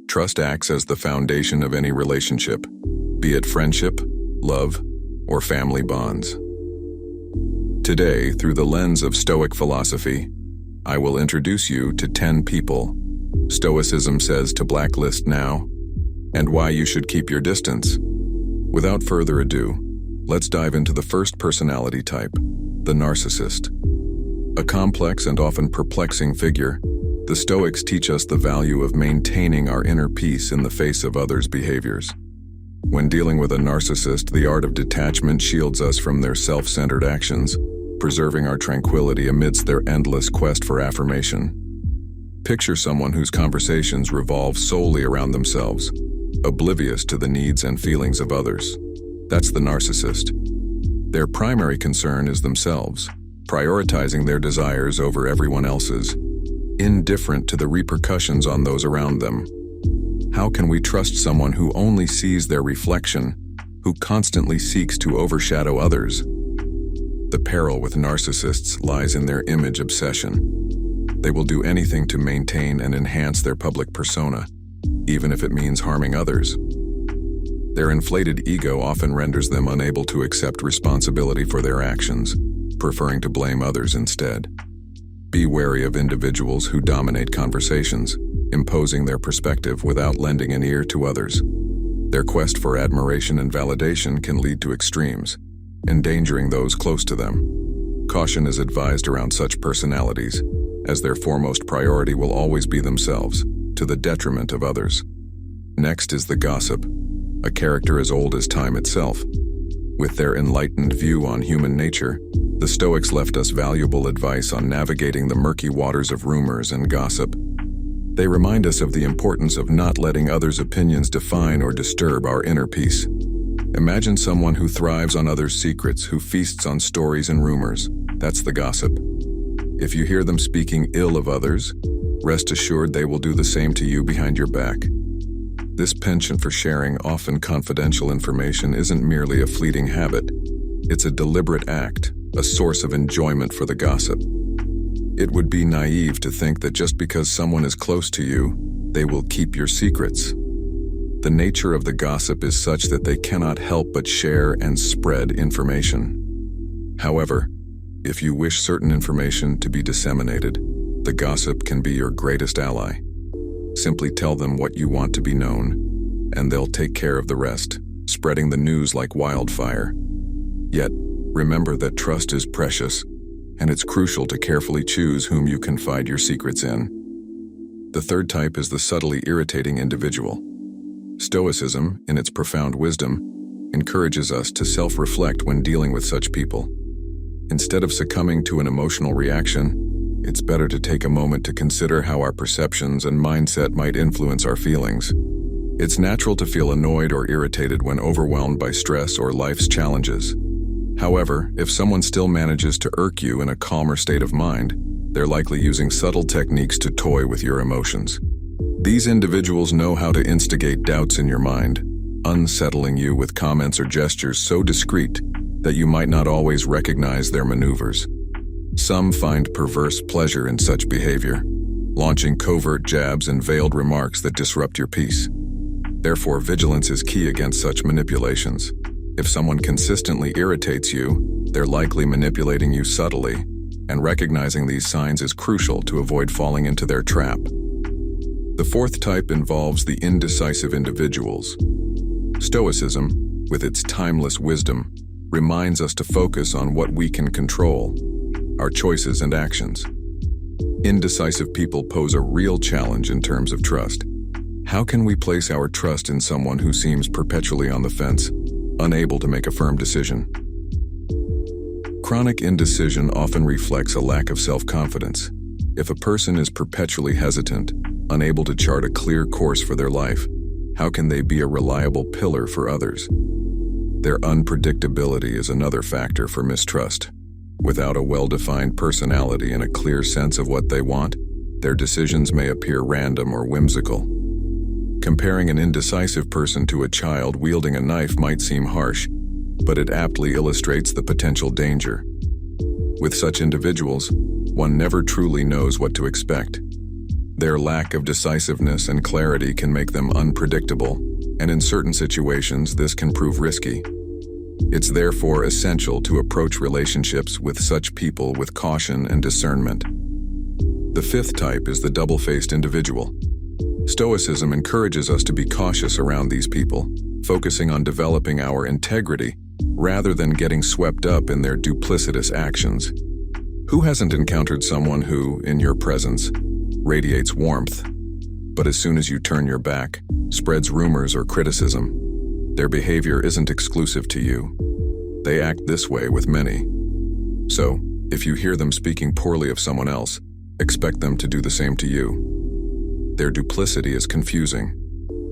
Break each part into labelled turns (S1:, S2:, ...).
S1: Trust acts as the foundation of any relationship, be it friendship, love, or family bonds. Today, through the lens of Stoic philosophy, I will introduce you to 10 people Stoicism says to blacklist now, and why you should keep your distance. Without further ado, let's dive into the first personality type, the narcissist. A complex and often perplexing figure, the Stoics teach us the value of maintaining our inner peace in the face of others' behaviors. When dealing with a narcissist, the art of detachment shields us from their self-centered actions, preserving our tranquility amidst their endless quest for affirmation. Picture someone whose conversations revolve solely around themselves, oblivious to the needs and feelings of others. That's the narcissist. Their primary concern is themselves, prioritizing their desires over everyone else's, indifferent to the repercussions on those around them. How can we trust someone who only sees their reflection, who constantly seeks to overshadow others? The peril with narcissists lies in their image obsession. They will do anything to maintain and enhance their public persona, even if it means harming others. Their inflated ego often renders them unable to accept responsibility for their actions, preferring to blame others instead. Be wary of individuals who dominate conversations, imposing their perspective without lending an ear to others. Their quest for admiration and validation can lead to extremes, endangering those close to them. Caution is advised around such personalities, as their foremost priority will always be themselves, to the detriment of others. Next is the gossip, a character as old as time itself. With their enlightened view on human nature, the Stoics left us valuable advice on navigating the murky waters of rumors and gossip. They remind us of the importance of not letting others' opinions define or disturb our inner peace. Imagine someone who thrives on others' secrets, who feasts on stories and rumors. That's the gossip. If you hear them speaking ill of others, rest assured they will do the same to you behind your back. This penchant for sharing often confidential information isn't merely a fleeting habit. It's a deliberate act, a source of enjoyment for the gossip. It would be naive to think that just because someone is close to you, they will keep your secrets. The nature of the gossip is such that they cannot help but share and spread information. However, if you wish certain information to be disseminated, the gossip can be your greatest ally. Simply tell them what you want to be known, and they'll take care of the rest, spreading the news like wildfire. Yet, remember that trust is precious, and it's crucial to carefully choose whom you confide your secrets in. The third type is the subtly irritating individual. Stoicism, in its profound wisdom, encourages us to self-reflect when dealing with such people. Instead of succumbing to an emotional reaction, it's better to take a moment to consider how our perceptions and mindset might influence our feelings. It's natural to feel annoyed or irritated when overwhelmed by stress or life's challenges. However, if someone still manages to irk you in a calmer state of mind, they're likely using subtle techniques to toy with your emotions. These individuals know how to instigate doubts in your mind, unsettling you with comments or gestures so discreet that you might not always recognize their maneuvers. Some find perverse pleasure in such behavior, launching covert jabs and veiled remarks that disrupt your peace. Therefore, vigilance is key against such manipulations. If someone consistently irritates you, they're likely manipulating you subtly, and recognizing these signs is crucial to avoid falling into their trap. The fourth type involves the indecisive individuals. Stoicism, with its timeless wisdom, reminds us to focus on what we can control, our choices and actions. Indecisive people pose a real challenge in terms of trust. How can we place our trust in someone who seems perpetually on the fence, unable to make a firm decision? Chronic indecision often reflects a lack of self-confidence. If a person is perpetually hesitant, unable to chart a clear course for their life, how can they be a reliable pillar for others? Their unpredictability is another factor for mistrust. Without a well-defined personality and a clear sense of what they want, their decisions may appear random or whimsical. Comparing an indecisive person to a child wielding a knife might seem harsh, but it aptly illustrates the potential danger. With such individuals, one never truly knows what to expect. Their lack of decisiveness and clarity can make them unpredictable, and in certain situations this can prove risky. It's therefore essential to approach relationships with such people with caution and discernment. The fifth type is the double-faced individual. Stoicism encourages us to be cautious around these people, focusing on developing our integrity rather than getting swept up in their duplicitous actions. Who hasn't encountered someone who, in your presence, radiates warmth, but as soon as you turn your back, spreads rumors or criticism? Their behavior isn't exclusive to you. They act this way with many. So, if you hear them speaking poorly of someone else, expect them to do the same to you. Their duplicity is confusing.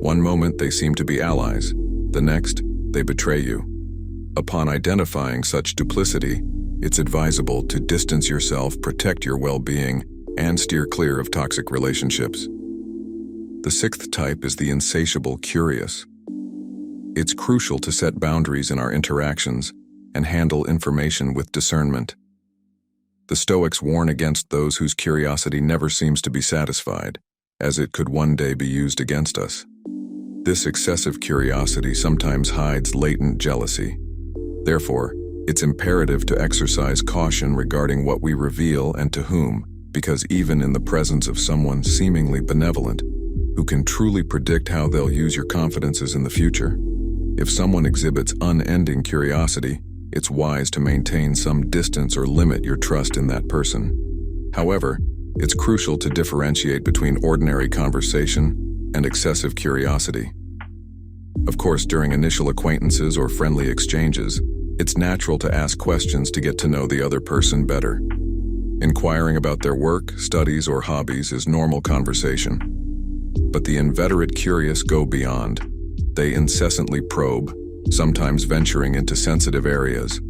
S1: One moment they seem to be allies, the next, they betray you. Upon identifying such duplicity, it's advisable to distance yourself, protect your well-being, and steer clear of toxic relationships. The sixth type is the insatiable curious. It's crucial to set boundaries in our interactions and handle information with discernment. The Stoics warn against those whose curiosity never seems to be satisfied, as it could one day be used against us. This excessive curiosity sometimes hides latent jealousy. Therefore, it's imperative to exercise caution regarding what we reveal and to whom, because even in the presence of someone seemingly benevolent, who can truly predict how they'll use your confidences in the future, if someone exhibits unending curiosity, it's wise to maintain some distance or limit your trust in that person. However, it's crucial to differentiate between ordinary conversation and excessive curiosity. Of course, during initial acquaintances or friendly exchanges, it's natural to ask questions to get to know the other person better. Inquiring about their work, studies, or hobbies is normal conversation. But the inveterate curious go beyond. They incessantly probe, sometimes venturing into sensitive areas.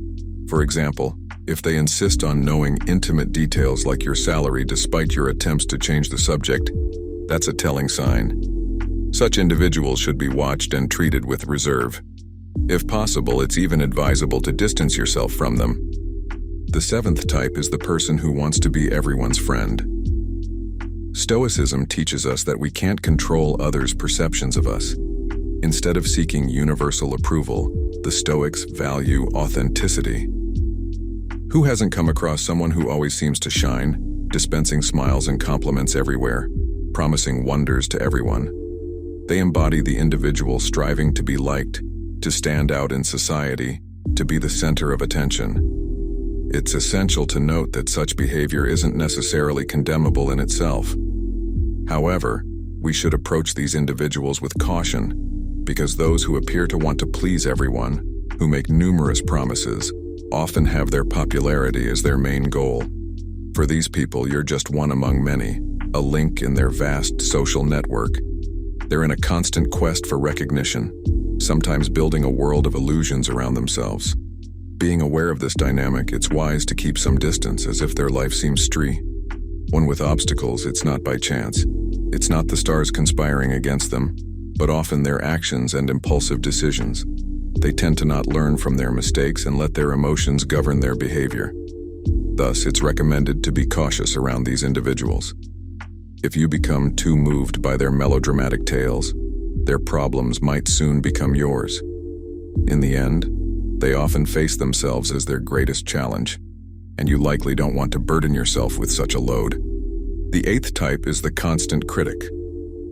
S1: For example, if they insist on knowing intimate details like your salary despite your attempts to change the subject, that's a telling sign. Such individuals should be watched and treated with reserve. If possible, it's even advisable to distance yourself from them. The seventh type is the person who wants to be everyone's friend. Stoicism teaches us that we can't control others' perceptions of us. Instead of seeking universal approval, the Stoics value authenticity. Who hasn't come across someone who always seems to shine, dispensing smiles and compliments everywhere, promising wonders to everyone? They embody the individual striving to be liked, to stand out in society, to be the center of attention. It's essential to note that such behavior isn't necessarily condemnable in itself. However, we should approach these individuals with caution, because those who appear to want to please everyone, who make numerous promises, often have their popularity as their main goal. For these people, you're just one among many, a link in their vast social network. They're in a constant quest for recognition, sometimes building a world of illusions around themselves. Being aware of this dynamic, it's wise to keep some distance, as if their life seems stree. One with obstacles, it's not by chance. It's not the stars conspiring against them, but often their actions and impulsive decisions. They tend to not learn from their mistakes and let their emotions govern their behavior. Thus, it's recommended to be cautious around these individuals. If you become too moved by their melodramatic tales, their problems might soon become yours. In the end, they often face themselves as their greatest challenge, and you likely don't want to burden yourself with such a load. The eighth type is the constant critic.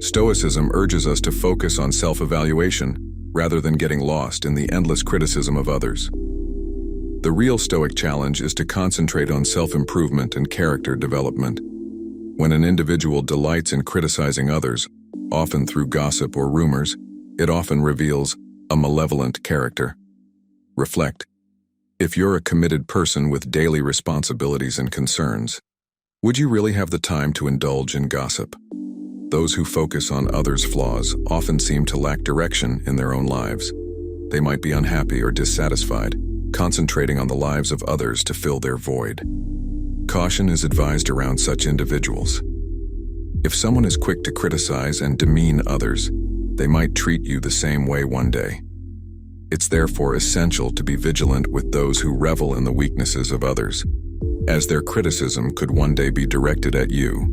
S1: Stoicism urges us to focus on self-evaluation rather than getting lost in the endless criticism of others. The real Stoic challenge is to concentrate on self-improvement and character development. When an individual delights in criticizing others, often through gossip or rumors, it often reveals a malevolent character. Reflect. If you're a committed person with daily responsibilities and concerns, would you really have the time to indulge in gossip? Those who focus on others' flaws often seem to lack direction in their own lives. They might be unhappy or dissatisfied, concentrating on the lives of others to fill their void. Caution is advised around such individuals. If someone is quick to criticize and demean others, they might treat you the same way one day. It's therefore essential to be vigilant with those who revel in the weaknesses of others, as their criticism could one day be directed at you.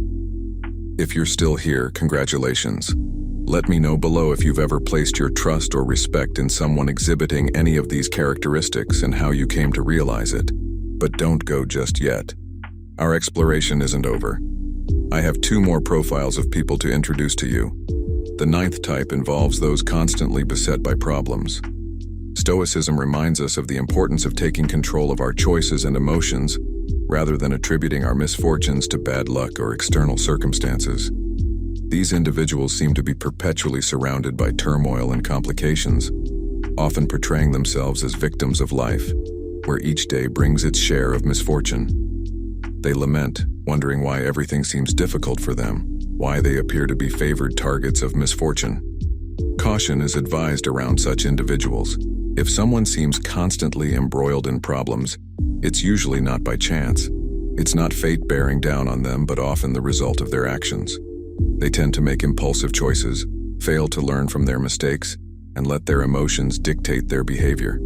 S1: If you're still here, congratulations. Let me know below if you've ever placed your trust or respect in someone exhibiting any of these characteristics and how you came to realize it. But don't go just yet. Our exploration isn't over. I have 2 more profiles of people to introduce to you. The 9th type involves those constantly beset by problems. Stoicism reminds us of the importance of taking control of our choices and emotions rather than attributing our misfortunes to bad luck or external circumstances. These individuals seem to be perpetually surrounded by turmoil and complications, often portraying themselves as victims of life, where each day brings its share of misfortune. They lament, wondering why everything seems difficult for them, why they appear to be favored targets of misfortune. Caution is advised around such individuals. If someone seems constantly embroiled in problems, it's usually not by chance. It's not fate bearing down on them, but often the result of their actions. They tend to make impulsive choices, fail to learn from their mistakes, and let their emotions dictate their behavior.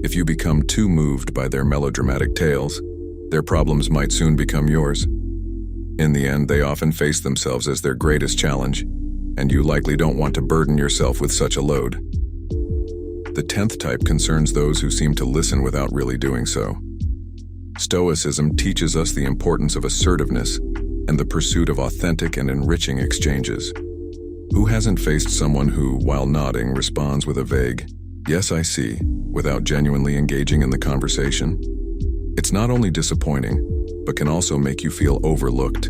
S1: If you become too moved by their melodramatic tales, their problems might soon become yours. In the end, they often face themselves as their greatest challenge, and you likely don't want to burden yourself with such a load. The 10th type concerns those who seem to listen without really doing so. Stoicism teaches us the importance of assertiveness and the pursuit of authentic and enriching exchanges. Who hasn't faced someone who, while nodding, responds with a vague, "Yes, I see," without genuinely engaging in the conversation? It's not only disappointing, but can also make you feel overlooked.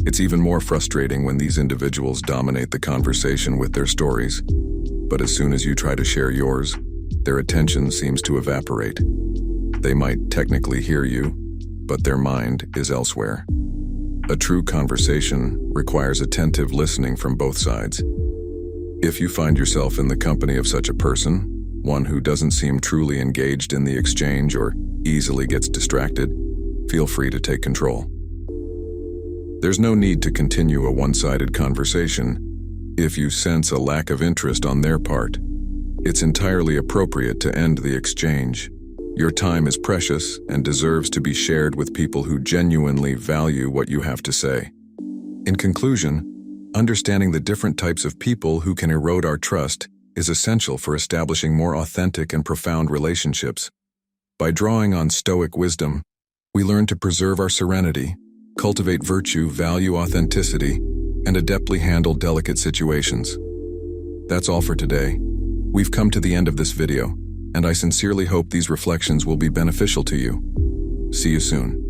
S1: It's even more frustrating when these individuals dominate the conversation with their stories. But as soon as you try to share yours, their attention seems to evaporate. They might technically hear you, but their mind is elsewhere. A true conversation requires attentive listening from both sides. If you find yourself in the company of such a person, one who doesn't seem truly engaged in the exchange or easily gets distracted, feel free to take control. There's no need to continue a one-sided conversation. If you sense a lack of interest on their part, it's entirely appropriate to end the exchange. Your time is precious and deserves to be shared with people who genuinely value what you have to say. In conclusion, understanding the different types of people who can erode our trust is essential for establishing more authentic and profound relationships. By drawing on Stoic wisdom, we learn to preserve our serenity, cultivate virtue, value authenticity, and adeptly handle delicate situations. That's all for today. We've come to the end of this video, and I sincerely hope these reflections will be beneficial to you. See you soon.